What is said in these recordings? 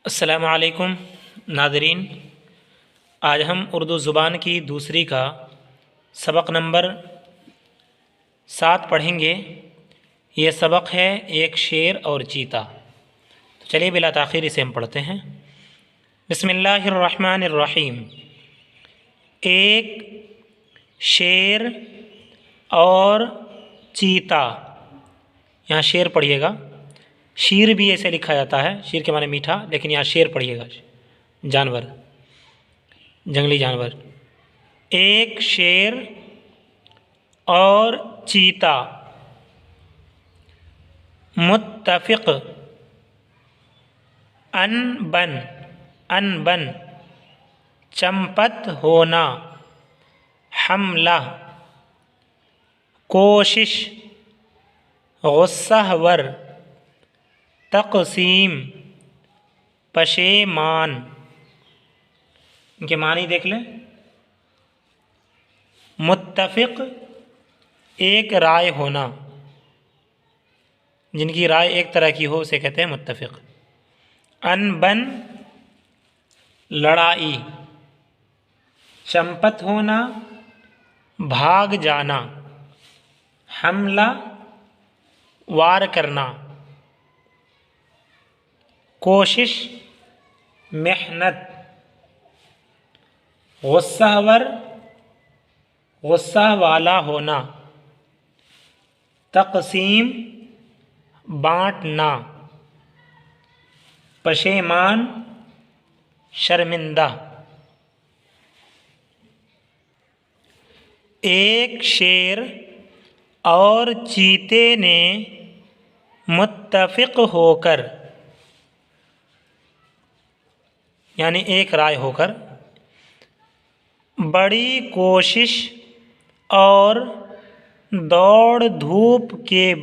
السلام علیکم ناظرین، آج ہم اردو زبان کی دوسری کا سبق نمبر 7 پڑھیں گے۔ یہ سبق ہے ایک شیر اور چیتا۔ تو چلیے بلا تاخیر اسے ہم پڑھتے ہیں۔ بسم اللہ الرحمن الرحیم۔ ایک شیر اور چیتا، یہاں شیر پڑھیے گا، شیر بھی ایسے لکھا جاتا ہے، شیر کے معنی میٹھا، لیکن یہاں شیر پڑھیے گا، جانور، جنگلی جانور۔ ایک شیر اور چیتا متفق ان بن چمپت ہونا، حملہ کوشش، غصہ ور، تقسیم پشیمان۔ ان کے معنی دیکھ لیں۔ متفق ایک رائے ہونا، جن کی رائے ایک طرح کی ہو اسے کہتے ہیں متفق۔ ان بن لڑائی، چمپت ہونا بھاگ جانا، حملہ وار کرنا، کوشش محنت، غصہ ور غصہ والا ہونا، تقسیم بانٹنا، پشیمان شرمندہ۔ ایک شیر اور چیتے نے متفق ہو کر، یعنی ایک رائے ہو کر، بڑی کوشش اور دوڑ دھوپ کے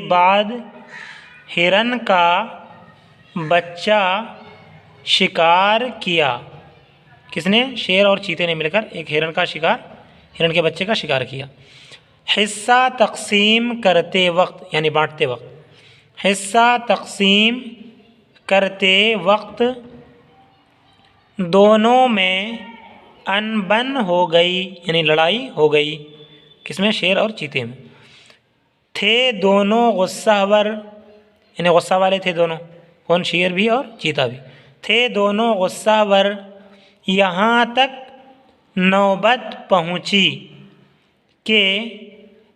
بعد ہرن کا بچہ شکار کیا۔ کس نے؟ شیر اور چیتے نے مل کر ایک ہرن کے بچے کا شکار کیا۔ حصہ تقسیم کرتے وقت، یعنی بانٹتے وقت، حصہ تقسیم کرتے وقت دونوں میں ان بن ہو گئی، یعنی لڑائی ہو گئی۔ کس میں؟ شیر اور چیتے میں۔ تھے دونوں غصہ ور، یعنی غصہ والے تھے دونوں، کون؟ شیر بھی اور چیتا بھی تھے دونوں غصہ ور۔ یہاں تک نوبت پہنچی کہ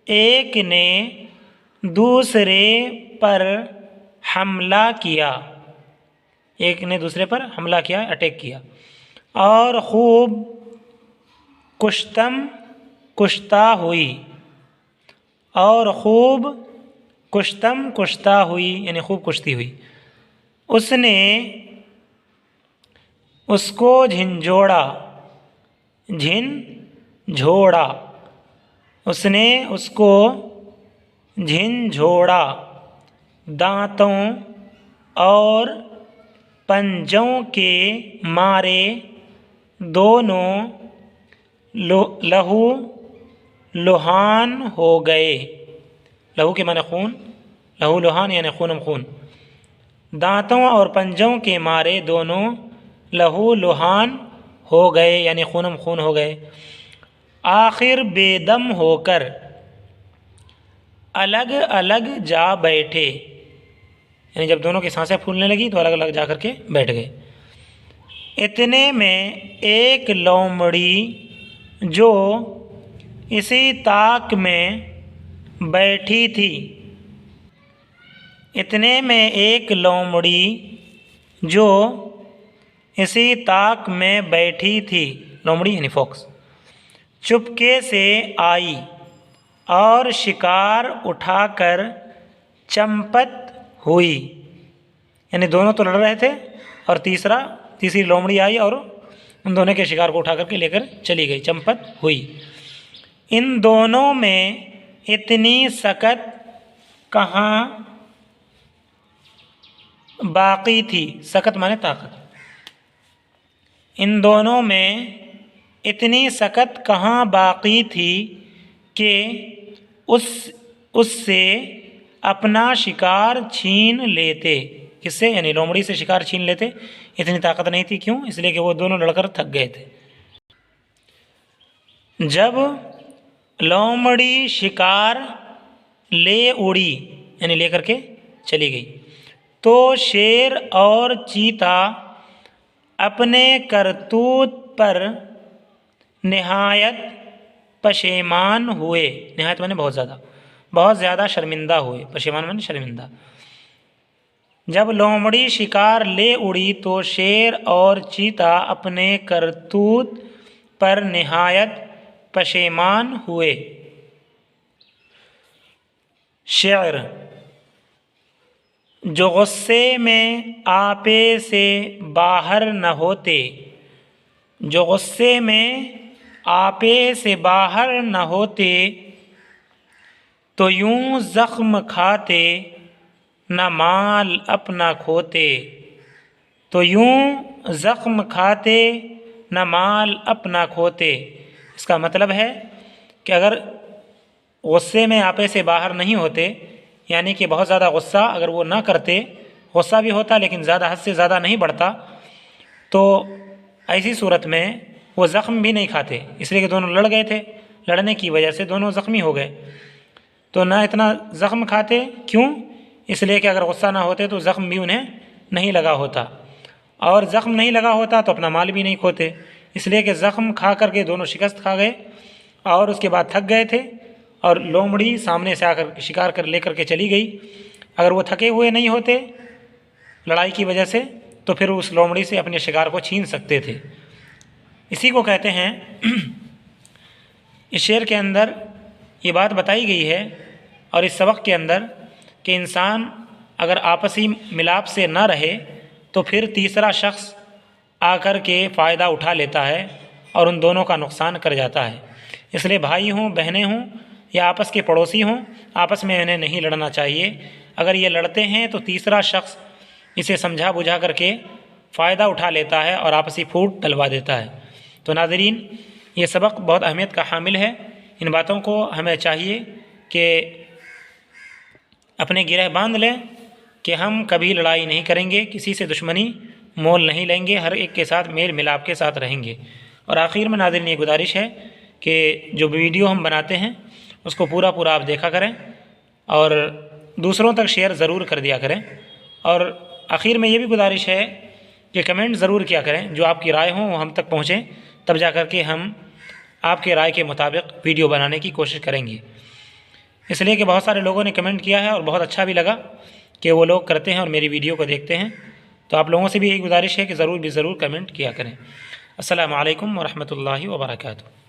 ایک نے دوسرے پر حملہ کیا، ایک نے دوسرے پر حملہ کیا، اٹیک کیا، اور خوب کشتہ ہوئی، یعنی خوب کشتی ہوئی۔ اس نے اس کو جھنجھوڑا، اس نے اس کو جھنجھوڑا، دانتوں اور پنجوں کے مارے دونوں لہو لہان ہو گئے۔ لہو کے معنی خون، لہو لہان یعنی خونم خون۔ دانتوں اور پنجوں کے مارے دونوں لہو لہان ہو گئے، یعنی خونم خون ہو گئے۔ آخر بے دم ہو کر الگ الگ جا بیٹھے، یعنی جب دونوں کی سانسیں پھولنے لگی تو الگ الگ جا کر کے بیٹھ گئے۔ اتنے میں ایک لومڑی جو اسی طاق میں بیٹھی تھی، لومڑی یعنی فوکس، چپکے سے آئی اور شکار اٹھا کر چمپت ہوئی، یعنی دونوں تو لڑ رہے تھے اور تیسری لومڑی آئی اور ان دونوں کے شکار کو اٹھا کر کے لے کر چلی گئی، چمپت ہوئی۔ ان دونوں میں اتنی سکت کہاں باقی تھی، سکت مانے طاقت۔ ان دونوں میں اتنی سکت کہاں باقی تھی کہ اس سے اپنا شکار چھین لیتے۔ کس سے؟ یعنی لومڑی سے شکار چھین لیتے۔ اتنی طاقت نہیں تھی، کیوں؟ اس لیے کہ وہ دونوں لڑ کر تھک گئے تھے۔ جب لومڑی شکار لے اڑی، یعنی لے کر کے چلی گئی، تو شیر اور چیتا اپنے کرتوت پر نہایت پشیمان ہوئے۔ نہایت مانے بہت زیادہ شرمندہ ہوئے۔ پشیمان مانے شرمندہ۔ جب لومڑی شکار لے اڑی تو شیر اور چیتا اپنے کرتوت پر نہایت پشیمان ہوئے۔ شعر: جو غصے میں آپے سے باہر نہ ہوتے، جو غصے میں آپے سے باہر نہ ہوتے، تو یوں زخم کھاتے نہ مال اپنا کھوتے، تو یوں زخم کھاتے نہ مال اپنا کھوتے۔ اس کا مطلب ہے کہ اگر غصے میں آپے سے باہر نہیں ہوتے، یعنی کہ بہت زیادہ غصہ اگر وہ نہ کرتے، غصہ بھی ہوتا لیکن زیادہ حد سے زیادہ نہیں بڑھتا، تو ایسی صورت میں وہ زخم بھی نہیں کھاتے، اس لیے کہ دونوں لڑ گئے تھے، لڑنے کی وجہ سے دونوں زخمی ہو گئے، تو نہ اتنا زخم کھاتے۔ کیوں؟ اس لیے کہ اگر غصہ نہ ہوتے تو زخم بھی انہیں نہیں لگا ہوتا، اور زخم نہیں لگا ہوتا تو اپنا مال بھی نہیں کھوتے، اس لیے کہ زخم کھا کر کے دونوں شکست کھا گئے اور اس کے بعد تھک گئے تھے، اور لومڑی سامنے سے آ کر شکار لے کر کے چلی گئی۔ اگر وہ تھکے ہوئے نہیں ہوتے لڑائی کی وجہ سے تو پھر اس لومڑی سے اپنے شکار کو چھین سکتے تھے۔ اسی کو کہتے ہیں، اس شعر کے اندر یہ بات بتائی گئی ہے اور اس سبق کے اندر کہ انسان اگر آپسی ملاپ سے نہ رہے تو پھر تیسرا شخص آ کر کے فائدہ اٹھا لیتا ہے اور ان دونوں کا نقصان کر جاتا ہے۔ اس لیے بھائی ہوں، بہنیں ہوں یا آپس کے پڑوسی ہوں، آپس میں انہیں نہیں لڑنا چاہیے۔ اگر یہ لڑتے ہیں تو تیسرا شخص اسے سمجھا بجھا کر کے فائدہ اٹھا لیتا ہے اور آپسی پھوٹ ڈلوا دیتا ہے۔ تو ناظرین، یہ سبق بہت اہمیت کا حامل ہے۔ ان باتوں کو ہمیں چاہیے کہ اپنے گرہ باندھ لیں کہ ہم کبھی لڑائی نہیں کریں گے، کسی سے دشمنی مول نہیں لیں گے، ہر ایک کے ساتھ میل ملاپ کے ساتھ رہیں گے۔ اور آخر میں ناظرین یہ گزارش ہے کہ جو ویڈیو ہم بناتے ہیں اس کو پورا آپ دیکھا کریں اور دوسروں تک شیئر ضرور کر دیا کریں، اور آخر میں یہ بھی گزارش ہے کہ کمنٹ ضرور کیا کریں، جو آپ کی رائے ہوں وہ ہم تک پہنچیں، تب جا کر کے ہم آپ کے رائے کے مطابق ویڈیو بنانے کی کوشش کریں گے۔ اس لیے کہ بہت سارے لوگوں نے کمنٹ کیا ہے اور بہت اچھا بھی لگا کہ وہ لوگ کرتے ہیں اور میری ویڈیو کو دیکھتے ہیں، تو آپ لوگوں سے بھی یہی گزارش ہے کہ ضرور کمنٹ کیا کریں۔ السلام علیکم ورحمۃ اللہ وبرکاتہ۔